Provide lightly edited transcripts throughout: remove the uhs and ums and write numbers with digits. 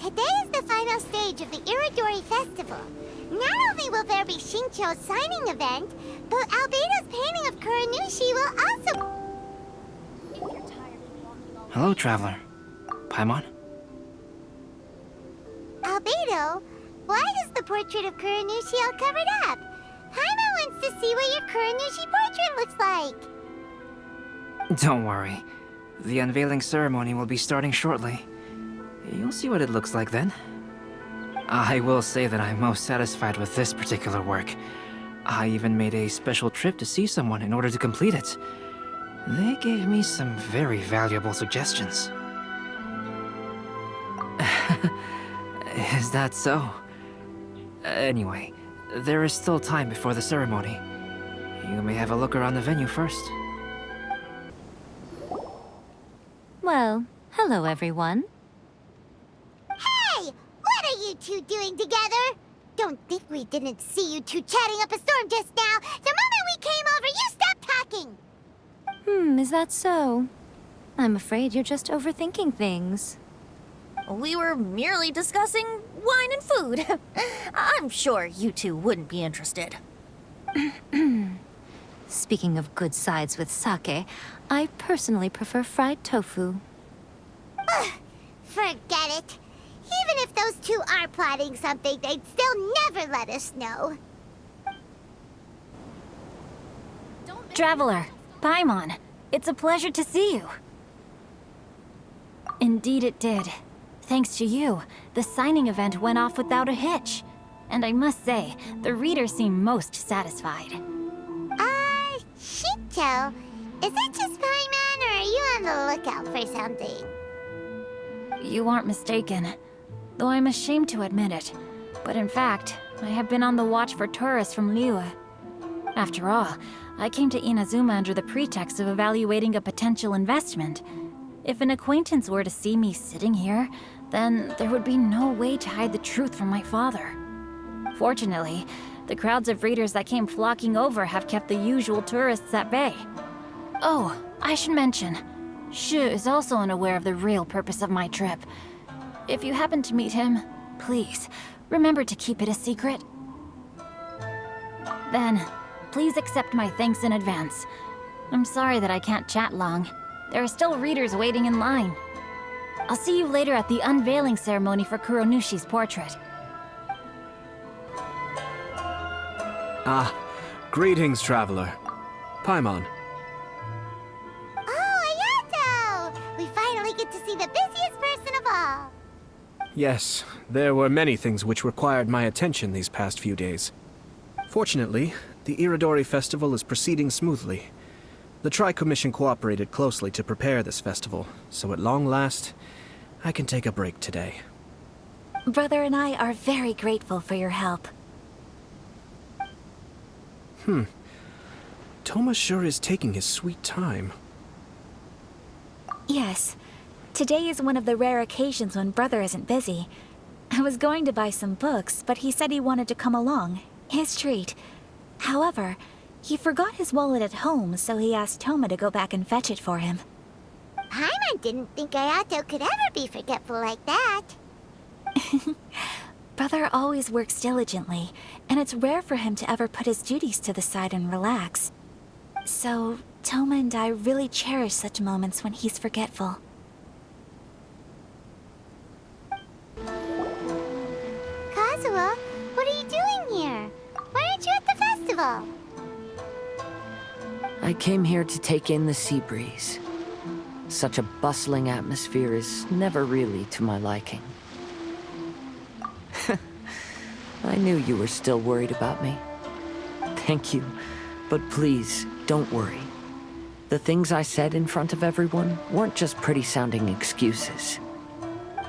Today is the final stage of the Iridori Festival. Not only will there be Shincho's signing event, but Albedo's painting of Kuranushi will also... Hello, Traveler. Paimon? Albedo, why is the portrait of Kuranushi all covered up? Paimon wants to see what your Kuranushi portrait looks like. Don't worry. The unveiling ceremony will be starting shortly. You'll see what it looks like then. I will say that I'm most satisfied with this particular work. I even made a special trip to see someone in order to complete it. They gave me some very valuable suggestions. Is that so? Anyway, there is still time before the ceremony. You may have a look around the venue first. Well, hello everyone. Hey! What are you two doing together? Don't think we didn't see you two chatting up a storm just now. The moment we came over, you stopped talking! Is that so? I'm afraid you're just overthinking things. We were merely discussing wine and food. I'm sure you two wouldn't be interested. Speaking of good sides with sake, I personally prefer fried tofu. Ugh, forget it. Even if those two are plotting something, they'd still never let us know. Traveler, Paimon, it's a pleasure to see you. Indeed it did. Thanks to you, the signing event went off without a hitch. And I must say, the readers seem most satisfied. Shincho, is it just Paimon, or are you on the lookout for something? You aren't mistaken, though I'm ashamed to admit it. But in fact, I have been on the watch for tourists from Liyue. After all, I came to Inazuma under the pretext of evaluating a potential investment. If an acquaintance were to see me sitting here, then there would be no way to hide the truth from my father. Fortunately, the crowds of readers that came flocking over have kept the usual tourists at bay. Oh, I should mention, Shu is also unaware of the real purpose of my trip. If you happen to meet him, please, remember to keep it a secret. Then, please accept my thanks in advance. I'm sorry that I can't chat long. There are still readers waiting in line. I'll see you later at the unveiling ceremony for Kuronushi's portrait. Ah, greetings, Traveler. Paimon. Oh, Ayato! We finally get to see the busiest person of all. Yes, there were many things which required my attention these past few days. Fortunately, the Iridori Festival is proceeding smoothly. The Tri-Commission cooperated closely to prepare this festival, so at long last, I can take a break today. Brother and I are very grateful for your help. Toma sure is taking his sweet time. Yes. Today is one of the rare occasions when Brother isn't busy. I was going to buy some books, but he said he wanted to come along. His treat. However, he forgot his wallet at home, so he asked Toma to go back and fetch it for him. Paimon didn't think Ayato could ever be forgetful like that. Brother always works diligently, and it's rare for him to ever put his duties to the side and relax. So, Toma and I really cherish such moments when he's forgetful. Kazuha, what are you doing here? Why aren't you at the festival? I came here to take in the sea breeze. Such a bustling atmosphere is never really to my liking. I knew you were still worried about me. Thank you, but please, don't worry. The things I said in front of everyone weren't just pretty-sounding excuses.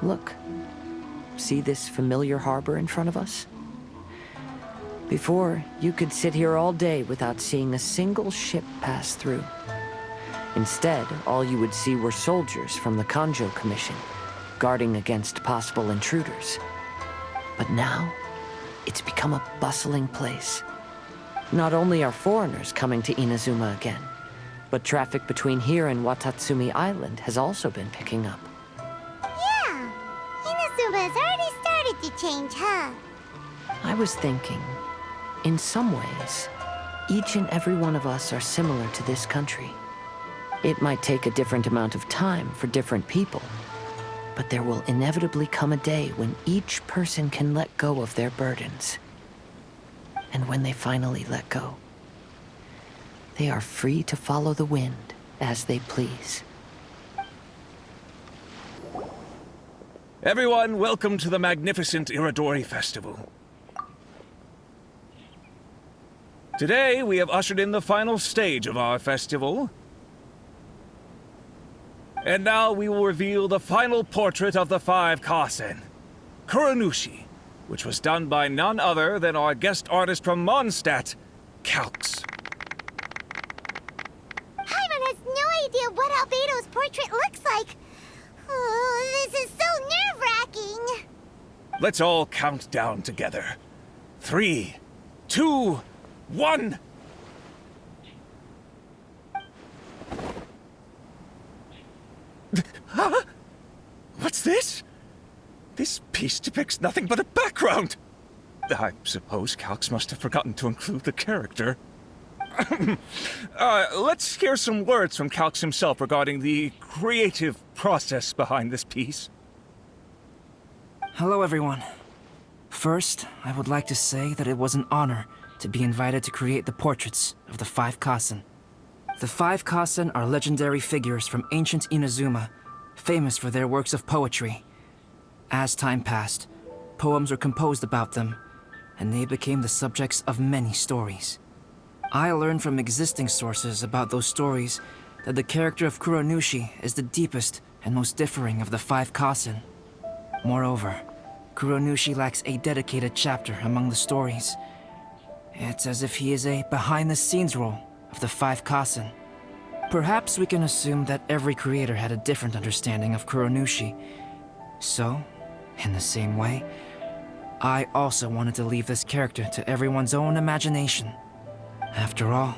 Look, see this familiar harbor in front of us? Before, you could sit here all day without seeing a single ship pass through. Instead, all you would see were soldiers from the Kanjo Commission, guarding against possible intruders. But now, it's become a bustling place. Not only are foreigners coming to Inazuma again, but traffic between here and Watatsumi Island has also been picking up. Yeah, Inazuma karma's already started to change, huh? I was thinking, in some ways, each and every one of us are similar to this country. It might take a different amount of time for different people, but there will inevitably come a day when each person can let go of their burdens. And when they finally let go, they are free to follow the wind as they please. Everyone, welcome to the magnificent Iridori Festival. Today, we have ushered in the final stage of our festival. And now we will reveal the final portrait of the 5 Kasen, Kuronushi, which was done by none other than our guest artist from Mondstadt, Calx. Paimon has no idea what Albedo's portrait looks like. Oh, this is so nerve-wracking. Let's all count down together. 3, 2, 1. Huh? What's this? This piece depicts nothing but a background. I suppose Calx must have forgotten to include the character. Let's hear some words from Calx himself regarding the creative process behind this piece. Hello, everyone. First, I would like to say that it was an honor to be invited to create the portraits of the 5 Kasen. The 5 Kasen are legendary figures from ancient Inazuma, famous for their works of poetry. As time passed, poems were composed about them, and they became the subjects of many stories. I learned from existing sources about those stories that the character of Kuronushi is the deepest and most differing of the 5 Kasen. Moreover, Kuronushi lacks a dedicated chapter among the stories. It's as if he is a behind-the-scenes role of the 5 Kasen. Perhaps we can assume that every creator had a different understanding of Kuronushi. So, in the same way, I also wanted to leave this character to everyone's own imagination. After all,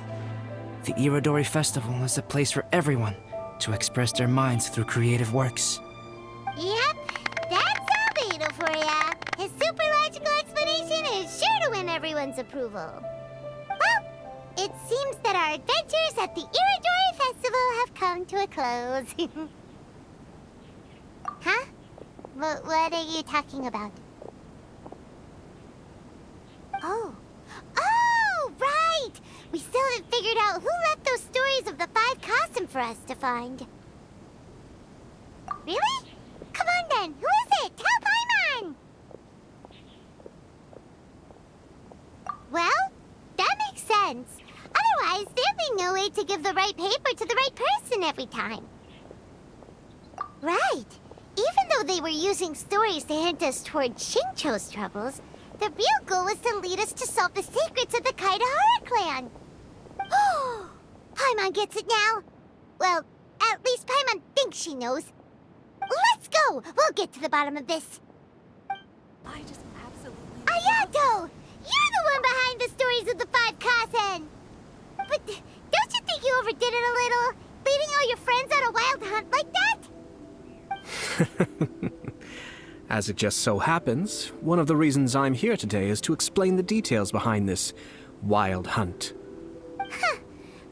the Iridori Festival is a place for everyone to express their minds through creative works. Yep, that's Albedo for ya. His super logical explanation is sure to win everyone's approval. Well, it seems that our adventures at the Iridori Festival have come to a close. Huh? What are you talking about? Oh, right! We still haven't figured out who left those stories of the 5 Kasen for us to find. Really? Come on then, who is it? Tell Paimon! Well, that makes sense. Otherwise, there'd be no way to give the right paper to the right person every time. Right. Even though they were using stories to hint us toward Shincho's troubles, the real goal was to lead us to solve the secrets of the Kaidahara clan. Oh, Paimon gets it now. Well, at least Paimon thinks she knows. Let's go! We'll get to the bottom of this. I just absolutely... Ayato! You're the one behind the stories of the 5 Kasen! But don't you think you overdid it a little? Leading all your friends on a wild hunt like that? As it just so happens, one of the reasons I'm here today is to explain the details behind this wild hunt. Huh.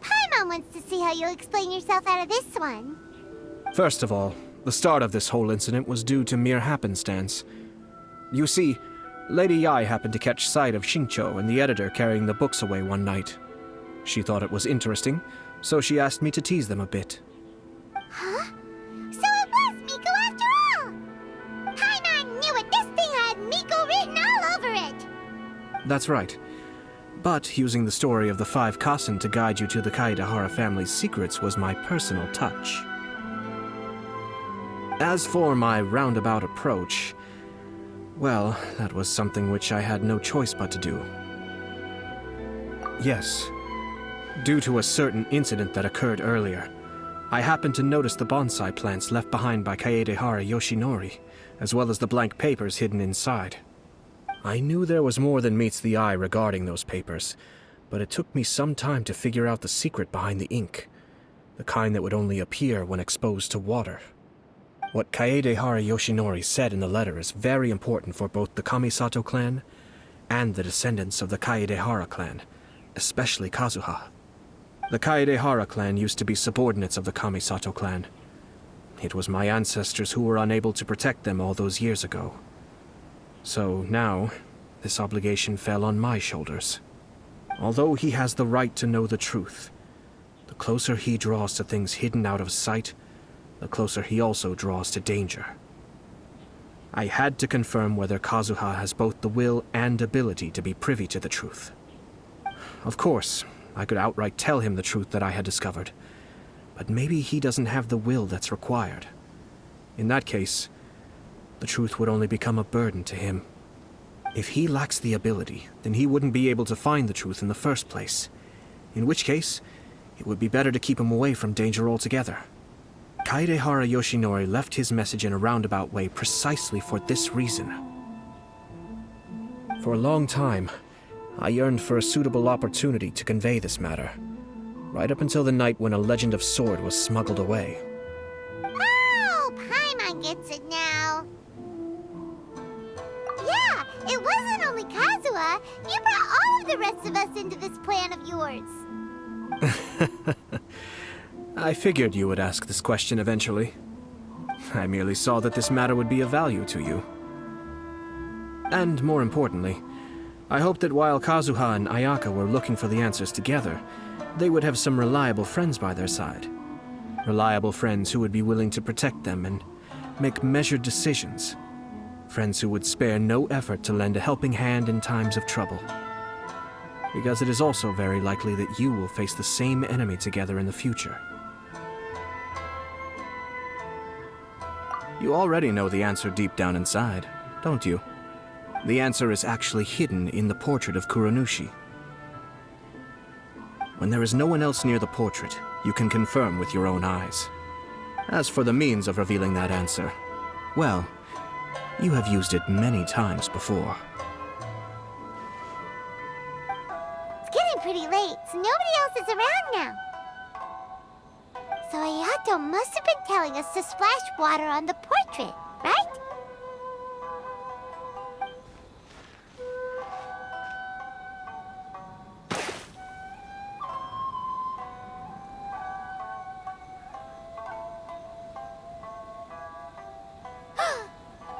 Paimon wants to see how you'll explain yourself out of this one. First of all, the start of this whole incident was due to mere happenstance. You see, Lady Yai happened to catch sight of Shincho and the editor carrying the books away one night. She thought it was interesting, so she asked me to tease them a bit. Huh? So it was Miko after all! Paimon knew it! This thing had Miko written all over it! That's right. But using the story of the 5 Kasen to guide you to the Kaidahara family's secrets was my personal touch. As for my roundabout approach, well, that was something which I had no choice but to do. Yes. Due to a certain incident that occurred earlier, I happened to notice the bonsai plants left behind by Kaedehara Yoshinori, as well as the blank papers hidden inside. I knew there was more than meets the eye regarding those papers, but it took me some time to figure out the secret behind the ink, the kind that would only appear when exposed to water. What Kaedehara Yoshinori said in the letter is very important for both the Kamisato clan and the descendants of the Kaedehara clan, especially Kazuha. The Kaedehara clan used to be subordinates of the Kamisato clan. It was my ancestors who were unable to protect them all those years ago. So now, this obligation fell on my shoulders. Although he has the right to know the truth, the closer he draws to things hidden out of sight, the closer he also draws to danger. I had to confirm whether Kazuha has both the will and ability to be privy to the truth. Of course, I could outright tell him the truth that I had discovered, but maybe he doesn't have the will that's required. In that case, the truth would only become a burden to him. If he lacks the ability, then he wouldn't be able to find the truth in the first place, in which case, it would be better to keep him away from danger altogether. Kaedehara Yoshinori left his message in a roundabout way precisely for this reason. For a long time, I yearned for a suitable opportunity to convey this matter, right up until the night when a legend of sword was smuggled away. Oh, Paimon gets it now. Yeah, it wasn't only Kazuha. You brought all of the rest of us into this plan of yours. I figured you would ask this question eventually. I merely saw that this matter would be of value to you. And more importantly, I hoped that while Kazuha and Ayaka were looking for the answers together, they would have some reliable friends by their side. Reliable friends who would be willing to protect them and make measured decisions. Friends who would spare no effort to lend a helping hand in times of trouble. Because it is also very likely that you will face the same enemy together in the future. You already know the answer deep down inside, don't you? The answer is actually hidden in the portrait of Kuranushi. When there is no one else near the portrait, you can confirm with your own eyes. As for the means of revealing that answer, well, you have used it many times before. It's getting pretty late, so nobody else is around now. So Ayato must have been telling us to splash water on the portrait, right?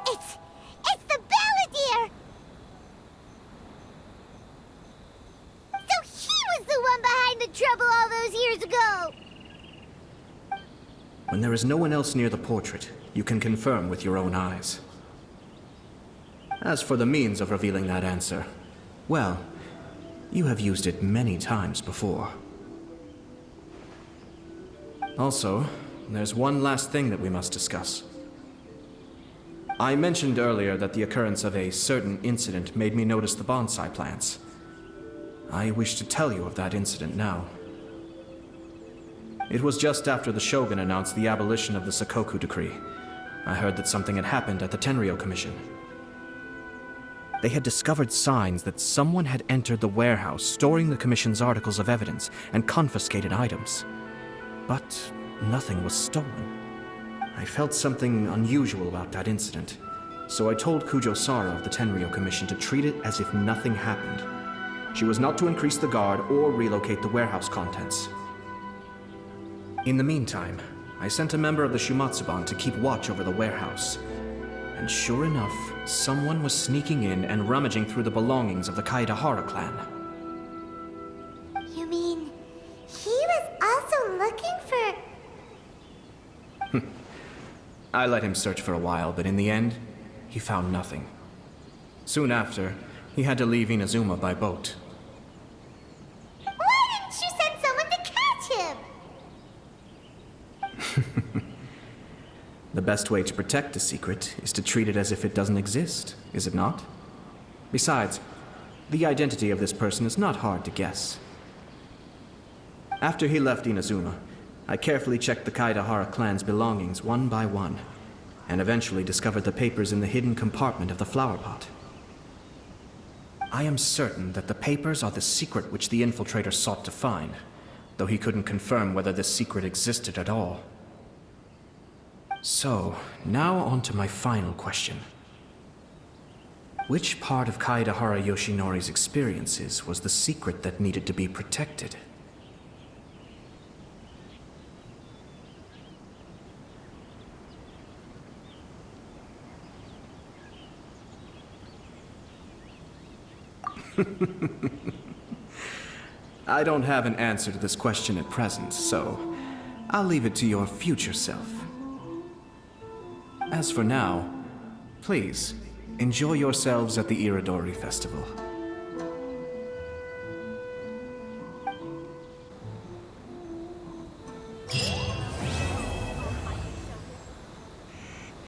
It's the Balladeer! So he was the one behind the trouble all those years ago! When there is no one else near the portrait, you can confirm with your own eyes. As for the means of revealing that answer, well, you have used it many times before. Also, there's one last thing that we must discuss. I mentioned earlier that the occurrence of a certain incident made me notice the bonsai plants. I wish to tell you of that incident now. It was just after the Shogun announced the abolition of the Sakoku decree. I heard that something had happened at the Tenryou Commission. They had discovered signs that someone had entered the warehouse storing the Commission's articles of evidence and confiscated items. But nothing was stolen. I felt something unusual about that incident, so I told Kujo-Sara of the Tenryou Commission to treat it as if nothing happened. She was not to increase the guard or relocate the warehouse contents. In the meantime, I sent a member of the Shumatsuban to keep watch over the warehouse. And sure enough, someone was sneaking in and rummaging through the belongings of the Kaedehara clan. You mean, he was also looking for... I let him search for a while, but in the end, he found nothing. Soon after, he had to leave Inazuma by boat. Why didn't you send someone to catch him? The best way to protect a secret is to treat it as if it doesn't exist, is it not? Besides, the identity of this person is not hard to guess. After he left Inazuma, I carefully checked the Kaedehara clan's belongings one by one, and eventually discovered the papers in the hidden compartment of the flower pot. I am certain that the papers are the secret which the infiltrator sought to find, though he couldn't confirm whether this secret existed at all. So, now on to my final question. Which part of Kaedahara Yoshinori's experiences was the secret that needed to be protected? I don't have an answer to this question at present, so I'll leave it to your future self. As for now, please, enjoy yourselves at the Iridori Festival.